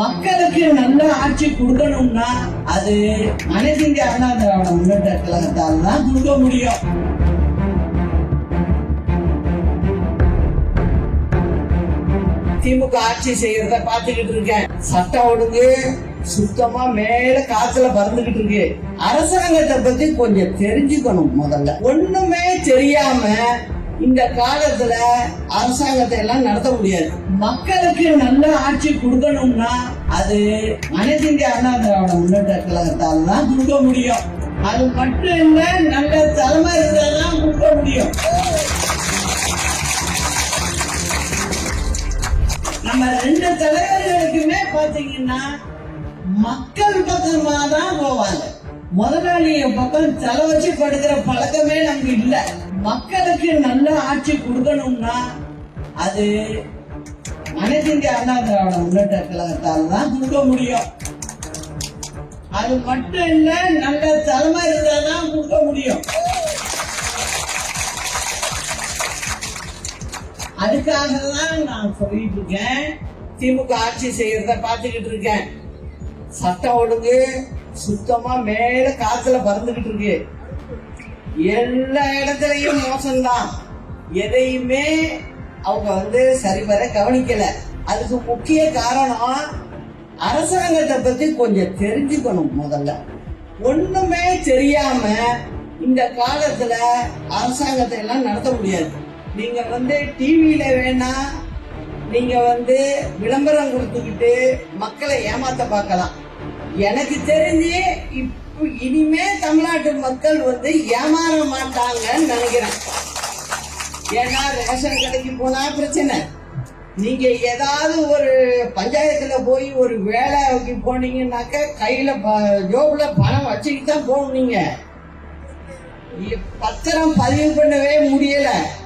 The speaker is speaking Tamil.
மக்களுக்கு நல்ல ஆட்சி கொடுக்கணும்னா அது அனைத்து இந்திய அண்ணா திராவிட முன்னேற்ற கழகத்தால் தான் கொடுக்க முடியும். திமுக ஆட்சி செய்யறத பாத்துக்கிட்டு இருக்கேன். சட்டம் ஒழுங்கு சுத்தமா மேல காத்துல பறந்துகிட்டு இருக்கு. அரசாங்கத்தை பத்தி கொஞ்சம் தெரிஞ்சுக்கணும். முதல்ல ஒண்ணுமே தெரியாம இந்த காலத்துல அரசாங்கத்தை எல்லாம் நடத்த முடியாது. மக்களுக்கு நல்ல ஆட்சி கொடுக்கணும்னா அது அனைத்து இந்திய அண்ணா திராவிட முன்னேற்ற கழகத்தால் தான் கொடுக்க முடியும். அது மட்டும் இல்ல, நல்ல தலைமை இருந்தால்தான் கொடுக்க முடியும். நம்ம ரெண்டு தலைவர்களுக்குமே பாத்தீங்கன்னா மக்கள் பக்கமா தான் போவாங்க. முதலாளிய பக்கம் தலை வச்சு படுக்கிற பழக்கமே நமக்கு இல்ல. மக்களுக்கு நல்ல ஆட்சி கொடுக்கணும்னா அது அனைத்து இந்திய அண்ணா திராவிட முன்னேற்ற கழகத்தால் தான் கொடுக்க முடியும். அது மட்டும் இல்ல, நல்ல தலைமை இருந்தால்தான் கொடுக்க முடியும். அதுக்காக தான் நான் சொல்லிட்டு இருக்கேன். திமுக ஆட்சி செய்யறத பாத்துக்கிட்டு இருக்கேன். சட்டம் ஒழுங்கு சுத்தமா மேல காத்துல பறந்துகிட்டு இருக்கு. எல்லா இடத்துலயும் மோசம்தான். எதையுமே அவங்க சரிவர கவனிக்கல. அதுக்கு முக்கிய காரணம் அரசாங்கத்தை பத்தி கொஞ்சம் தெரிஞ்சுக்கணும். முதல்ல ஒண்ணுமே தெரியாம இந்த காலத்துல அரசாங்கத்தை எல்லாம் நடத்த முடியாது. நீங்க டிவியில வேணா நீங்க விளம்பரம் கொடுத்துக்கிட்டு மக்களை ஏமாத்த பார்க்கலாம். எனக்கு தெரிஞ்சு இனிமே தமிழ்நாட்டு மக்கள் ஏமாற மாட்டாங்கன்னு நினைக்கிறேன். ஏன்னா ரேஷன் கடைக்கு போனா பிரச்சனை. நீங்க ஏதாவது ஒரு பஞ்சாயத்துல போய் ஒரு வேலைக்கு போனீங்கன்னாக்க கையில ஜோப்ல பணம் வச்சுக்கிட்டு தான் போகணும். நீங்க பத்திரம் பதிவு பண்ணவே முடியல.